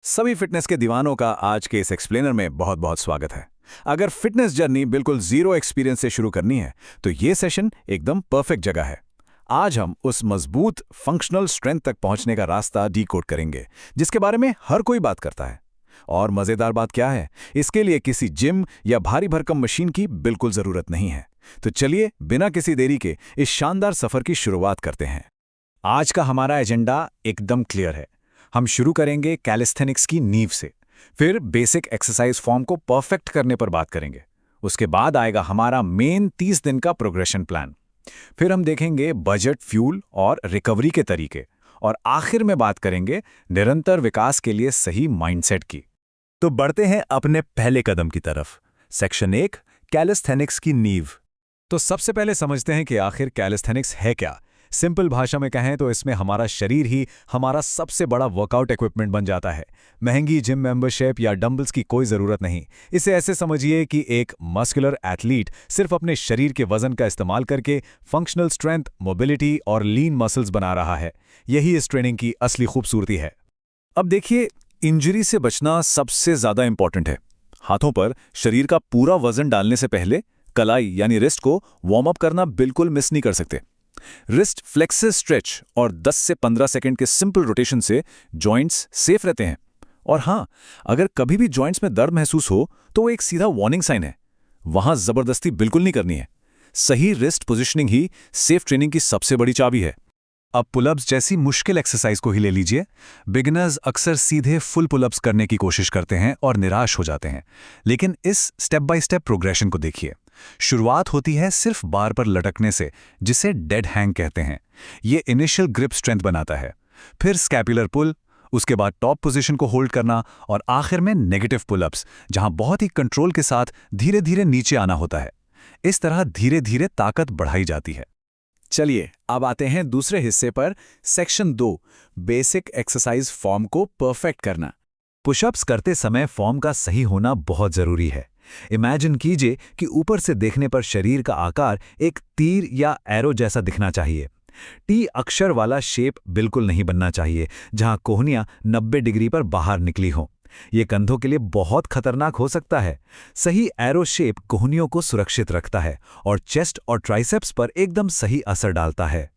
सभी फिटनेस के दीवानों का आज के इस एक्सप्लेनर में बहुत बहुत स्वागत है। अगर फिटनेस जर्नी बिल्कुल जीरो एक्सपीरियंस से शुरू करनी है तो ये सेशन एकदम परफेक्ट जगह है। आज हम उस मजबूत फंक्शनल स्ट्रेंथ तक पहुंचने का रास्ता डीकोड करेंगे जिसके बारे में हर कोई बात करता है। और मजेदार बात क्या है, इसके लिए किसी जिम या भारी भरकम मशीन की बिल्कुल जरूरत नहीं है। तो चलिए बिना किसी देरी के इस शानदार सफर की शुरुआत करते हैं। आज का हमारा एजेंडा एकदम क्लियर है। हम शुरू करेंगे कैलिस्थेनिक्स की नींव से, फिर बेसिक एक्सरसाइज फॉर्म को परफेक्ट करने पर बात करेंगे। उसके बाद आएगा हमारा मेन 30 दिन का प्रोग्रेशन प्लान। फिर हम देखेंगे बजट, फ्यूल और रिकवरी के तरीके, और आखिर में बात करेंगे निरंतर विकास के लिए सही माइंडसेट की। तो बढ़ते हैं अपने पहले कदम की तरफ। सेक्शन 1, कैलिस्थेनिक्स की नींव। तो सबसे पहले समझते हैं कि आखिर कैलिस्थेनिक्स है क्या। सिंपल भाषा में कहें तो इसमें हमारा शरीर ही हमारा सबसे बड़ा वर्कआउट इक्विपमेंट बन जाता है। महंगी जिम मेंबरशिप या डंबल्स की कोई ज़रूरत नहीं। इसे ऐसे समझिए कि एक मस्कुलर एथलीट सिर्फ अपने शरीर के वजन का इस्तेमाल करके फंक्शनल स्ट्रेंथ, मोबिलिटी और लीन मसल्स बना रहा है। यही इस ट्रेनिंग की असली खूबसूरती है। अब देखिए, इंजरी से बचना सबसे ज़्यादा इंपॉर्टेंट है। हाथों पर शरीर का पूरा वजन डालने से पहले कलाई यानी रिस्ट को वार्म अप करना बिल्कुल मिस नहीं कर सकते। रिस्ट फ्लेक्सेस स्ट्रेच और 10 से 15 सेकंड के सिंपल रोटेशन से जॉइंट्स सेफ रहते हैं। और हां, अगर कभी भी जॉइंट्स में दर्द महसूस हो तो वो एक सीधा वार्निंग साइन है। वहां जबरदस्ती बिल्कुल नहीं करनी है। सही रिस्ट पोजीशनिंग ही सेफ ट्रेनिंग की सबसे बड़ी चाबी है। अब पुलअप्स जैसी मुश्किल एक्सरसाइज को ही ले लीजिए। बिगिनर्स अक्सर सीधे फुल पुलअप्स करने की कोशिश करते हैं और निराश हो जाते हैं। लेकिन इस स्टेप बाय स्टेप प्रोग्रेशन को देखिए। शुरुआत होती है सिर्फ बार पर लटकने से, जिसे डेड हैंग कहते हैं। ये इनिशियल ग्रिप स्ट्रेंथ बनाता है। फिर स्कैपुलर पुल, उसके बाद टॉप पोजीशन को होल्ड करना, और आखिर में नेगेटिव पुलअप्स, जहां बहुत ही कंट्रोल के साथ धीरे धीरे नीचे आना होता है। इस तरह धीरे धीरे ताकत बढ़ाई जाती है। चलिए अब आते हैं दूसरे हिस्से पर। सेक्शन 2, बेसिक एक्सरसाइज फॉर्म को परफेक्ट करना। पुशअप्स करते समय फॉर्म का सही होना बहुत जरूरी है। इमेजिन कीजिए कि ऊपर से देखने पर शरीर का आकार एक तीर या एरो जैसा दिखना चाहिए। टी अक्षर वाला शेप बिल्कुल नहीं बनना चाहिए, जहां कोहनियां 90 डिग्री पर बाहर निकली हों। यह कंधों के लिए बहुत खतरनाक हो सकता है। सही एरो शेप कोहनियों को सुरक्षित रखता है और चेस्ट और ट्राइसेप्स पर एकदम सही असर डालता है।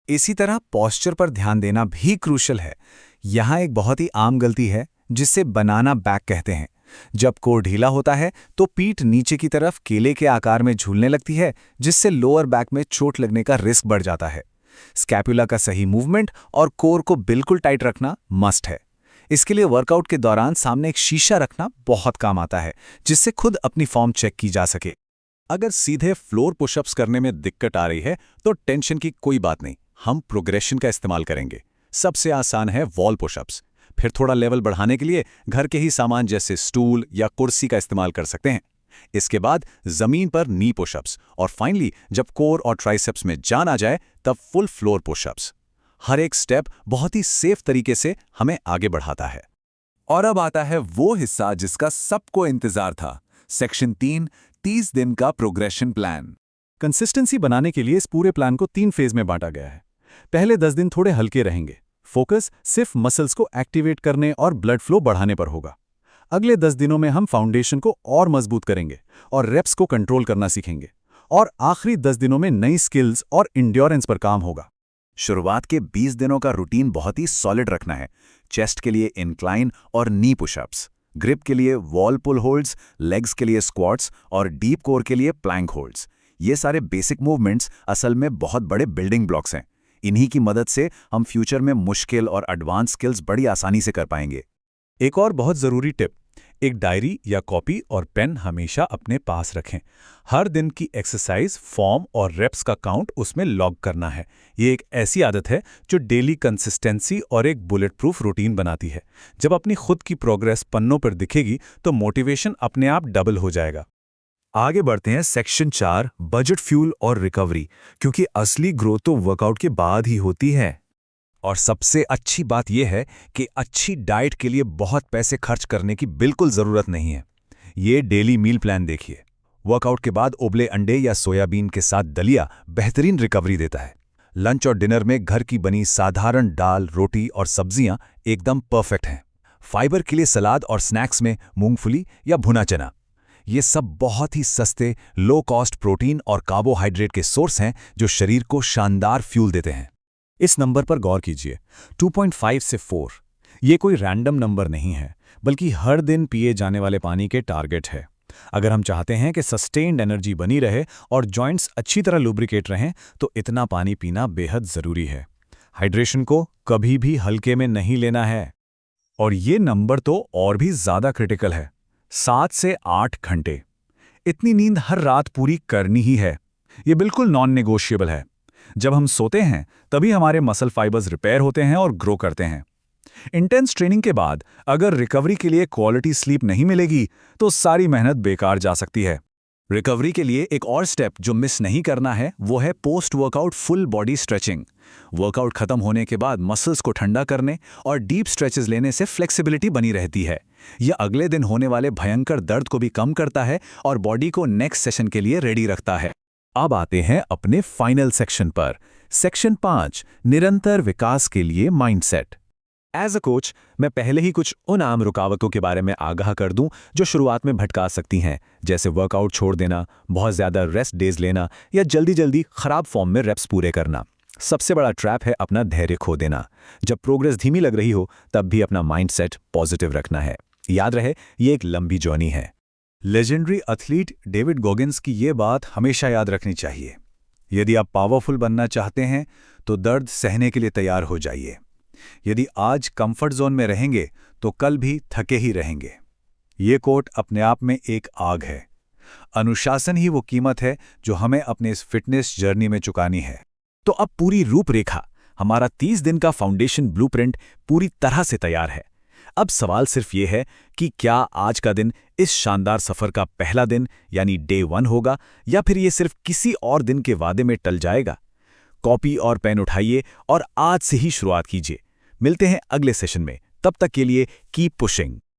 इसी तरह पोस्चर पर ध्यान देना भी क्रूशल है। यहाँ एक बहुत ही आम गलती है जिसे बनाना बैक कहते हैं। जब कोर ढीला होता है तो पीठ नीचे की तरफ केले के आकार में झूलने लगती है, जिससे लोअर बैक में चोट लगने का रिस्क बढ़ जाता है। स्कैपुला का सही मूवमेंट और कोर को बिल्कुल टाइट रखना मस्ट है। इसके लिए वर्कआउट के दौरान सामने एक शीशा रखना बहुत काम आता है, जिससे खुद अपनी फॉर्म चेक की जा सके। अगर सीधे फ्लोर पुशअप्स करने में दिक्कत आ रही है तो टेंशन की कोई बात नहीं, हम प्रोग्रेशन का इस्तेमाल करेंगे। सबसे आसान है वॉल पुशअप्स। फिर थोड़ा लेवल बढ़ाने के लिए घर के ही सामान जैसे स्टूल या कुर्सी का इस्तेमाल कर सकते हैं। इसके बाद जमीन पर नी पुशअप्स, और फाइनली जब कोर और ट्राइसेप्स में जान आ जाए तब फुल फ्लोर पुशअप्स। हर एक स्टेप बहुत ही सेफ तरीके से हमें आगे बढ़ाता है। और अब आता है वो हिस्सा जिसका सबको इंतजार था। सेक्शन 3, 30 दिन का प्रोग्रेशन प्लान। कंसिस्टेंसी बनाने के लिए इस पूरे प्लान को 3 फेज में बांटा गया है। पहले 10 दिन थोड़े हल्के रहेंगे। फोकस सिर्फ मसल्स को एक्टिवेट करने और ब्लड फ्लो बढ़ाने पर होगा। अगले 10 दिनों में हम फाउंडेशन को और मजबूत करेंगे और रेप्स को कंट्रोल करना सीखेंगे। और आखिरी 10 दिनों में नई स्किल्स और इंड्योरेंस पर काम होगा। शुरुआत के 20 दिनों का रूटीन बहुत ही सॉलिड रखना है। चेस्ट के लिए इंक्लाइन और नी पुशअप्स, ग्रिप के लिए वॉल पुल होल्ड्स, लेग्स के लिए स्क्वाट्स और डीप कोर के लिए प्लैंक होल्ड्स। ये सारे बेसिक मूवमेंट्स असल में बहुत बड़े बिल्डिंग ब्लॉक्स हैं। इन्हीं की मदद से हम फ्यूचर में मुश्किल और एडवांस स्किल्स बड़ी आसानी से कर पाएंगे। एक और बहुत ज़रूरी टिप, एक डायरी या कॉपी और पेन हमेशा अपने पास रखें। हर दिन की एक्सरसाइज, फॉर्म और रेप्स का काउंट उसमें लॉग करना है। ये एक ऐसी आदत है जो डेली कंसिस्टेंसी और एक बुलेट प्रूफ रूटीन बनाती है। जब अपनी खुद की प्रोग्रेस पन्नों पर दिखेगी तो मोटिवेशन अपने आप डबल हो जाएगा। आगे बढ़ते हैं सेक्शन 4, बजट, फ्यूल और रिकवरी, क्योंकि असली ग्रोथ तो वर्कआउट के बाद ही होती है। और सबसे अच्छी बात यह है कि अच्छी डाइट के लिए बहुत पैसे खर्च करने की बिल्कुल ज़रूरत नहीं है। ये डेली मील प्लान देखिए। वर्कआउट के बाद उबले अंडे या सोयाबीन के साथ दलिया बेहतरीन रिकवरी देता है। लंच और डिनर में घर की बनी साधारण दाल, रोटी और सब्जियां एकदम परफेक्ट हैं। फाइबर के लिए सलाद और स्नैक्स में मूंगफली या भुना चना। ये सब बहुत ही सस्ते, लो कॉस्ट प्रोटीन और कार्बोहाइड्रेट के सोर्स हैं जो शरीर को शानदार फ्यूल देते हैं। इस नंबर पर गौर कीजिए, 2.5 से 4। ये कोई रैंडम नंबर नहीं है, बल्कि हर दिन पिए जाने वाले पानी के टारगेट है। अगर हम चाहते हैं कि सस्टेन्ड एनर्जी बनी रहे और जॉइंट्स अच्छी तरह लुब्रिकेट रहें, तो इतना पानी पीना बेहद ज़रूरी है। हाइड्रेशन को कभी भी हल्के में नहीं लेना है। और ये नंबर तो और भी ज़्यादा क्रिटिकल है, 7 से 8 घंटे। इतनी नींद हर रात पूरी करनी ही है। ये बिल्कुल नॉन नेगोशिएबल है। जब हम सोते हैं तभी हमारे मसल फाइबर्स रिपेयर होते हैं और ग्रो करते हैं। इंटेंस ट्रेनिंग के बाद अगर रिकवरी के लिए क्वालिटी स्लीप नहीं मिलेगी तो सारी मेहनत बेकार जा सकती है। रिकवरी के लिए एक और स्टेप जो मिस नहीं करना है वो है post workout full body stretching. Workout खत्म होने के बाद मसल्स को ठंडा करने और डीप स्ट्रेचेस लेने से फ्लेक्सिबिलिटी बनी रहती है। यह अगले दिन होने वाले भयंकर दर्द को भी कम करता है और बॉडी को नेक्स्ट सेशन के लिए रेडी रखता है। अब आते हैं अपने फाइनल सेक्शन पर। सेक्शन 5, निरंतर विकास के लिए माइंडसेट। एज अ कोच मैं पहले ही कुछ उन आम रुकावटों के बारे में आगाह कर दूं जो शुरुआत में भटका सकती हैं, जैसे वर्कआउट छोड़ देना, बहुत ज़्यादा रेस्ट डेज लेना या जल्दी जल्दी खराब फॉर्म में रेप्स पूरे करना। सबसे बड़ा ट्रैप है अपना धैर्य खो देना। जब प्रोग्रेस धीमी लग रही हो तब भी अपना माइंडसेट पॉजिटिव रखना है। याद रहे, ये एक लंबी जर्नी है। लेजेंडरी एथलीट डेविड गॉगिन्स की ये बात हमेशा याद रखनी चाहिए। यदि आप पावरफुल बनना चाहते हैं तो दर्द सहने के लिए तैयार हो जाइए। यदि आज कंफर्ट जोन में रहेंगे तो कल भी थके ही रहेंगे। ये कोट अपने आप में एक आग है। अनुशासन ही वो कीमत है जो हमें अपने इस फिटनेस जर्नी में चुकानी है। तो अब पूरी रूपरेखा, हमारा 30 दिन का फाउंडेशन ब्लूप्रिंट पूरी तरह से तैयार है। अब सवाल सिर्फ ये है कि क्या आज का दिन इस शानदार सफर का पहला दिन यानी डे 1 होगा या फिर ये सिर्फ किसी और दिन के वादे में टल जाएगा। कॉपी और पेन उठाइए और आज से ही शुरुआत कीजिए। मिलते हैं अगले सेशन में। तब तक के लिए कीप पुशिंग।